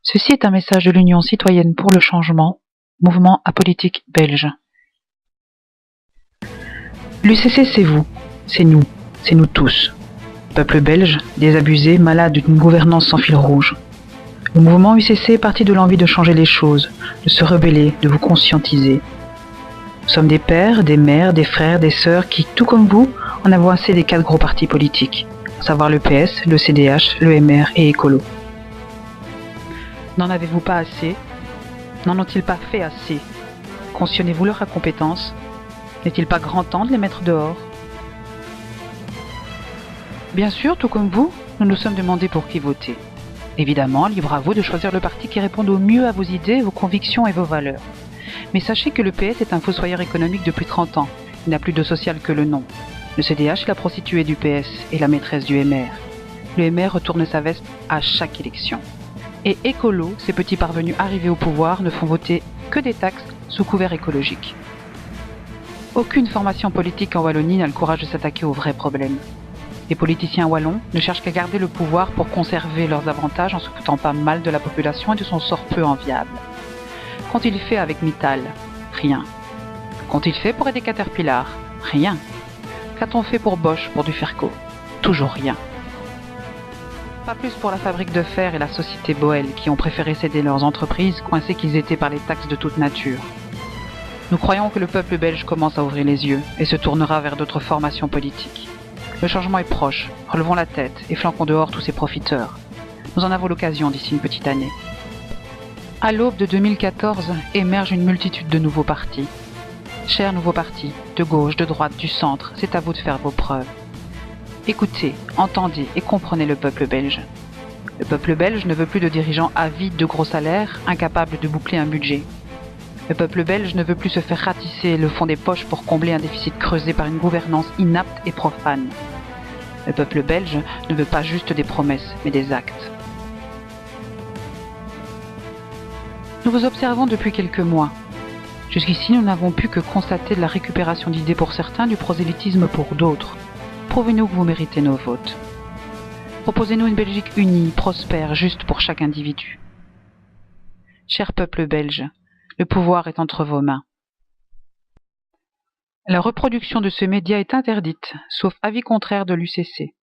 Ceci est un message de l'Union citoyenne pour le changement, mouvement apolitique belge. L'UCC, c'est vous, c'est nous tous. Peuple belge, désabusé, malade d'une gouvernance sans fil rouge. Le mouvement UCC est parti de l'envie de changer les choses, de se rebeller, de vous conscientiser. Nous sommes des pères, des mères, des frères, des sœurs qui, tout comme vous, en avons assez des 4 gros partis politiques, à savoir le PS, le CDH, le MR et Écolo. N'en avez-vous pas assez? N'en ont-ils pas fait assez? Cautionnez-vous leur incompétence? N'est-il pas grand temps de les mettre dehors? Bien sûr, tout comme vous, nous nous sommes demandé pour qui voter. Évidemment, libre à vous de choisir le parti qui répond au mieux à vos idées, vos convictions et vos valeurs. Mais sachez que le PS est un fossoyeur économique depuis 30 ans. Il n'a plus de social que le nom. Le CDH est la prostituée du PS et la maîtresse du MR. Le MR retourne sa veste à chaque élection. Et Écolo, ces petits parvenus arrivés au pouvoir, ne font voter que des taxes sous couvert écologique. Aucune formation politique en Wallonie n'a le courage de s'attaquer aux vrais problèmes. Les politiciens wallons ne cherchent qu'à garder le pouvoir pour conserver leurs avantages en se foutant pas mal de la population et de son sort peu enviable. Qu'ont-ils fait avec Mittal? Rien. Qu'ont-ils fait pour aider Caterpillar? Rien. Qu'a-t-on fait pour Bosch, pour Duferco? Toujours rien. Pas plus pour la fabrique de fer et la société Boel qui ont préféré céder leurs entreprises, coincés qu'ils étaient par les taxes de toute nature. Nous croyons que le peuple belge commence à ouvrir les yeux et se tournera vers d'autres formations politiques. Le changement est proche, relevons la tête et flanquons dehors tous ces profiteurs. Nous en avons l'occasion d'ici une petite année. À l'aube de 2014 émerge une multitude de nouveaux partis. Chers nouveaux partis, de gauche, de droite, du centre, c'est à vous de faire vos preuves. Écoutez, entendez et comprenez le peuple belge. Le peuple belge ne veut plus de dirigeants avides de gros salaires, incapables de boucler un budget. Le peuple belge ne veut plus se faire ratisser le fond des poches pour combler un déficit creusé par une gouvernance inapte et profane. Le peuple belge ne veut pas juste des promesses, mais des actes. Nous vous observons depuis quelques mois. Jusqu'ici, nous n'avons pu que constater de la récupération d'idées pour certains, du prosélytisme pour d'autres. Prouvez-nous que vous méritez nos votes. Proposez-nous une Belgique unie, prospère, juste pour chaque individu. Cher peuple belge, le pouvoir est entre vos mains. La reproduction de ce média est interdite, sauf avis contraire de l'UCC.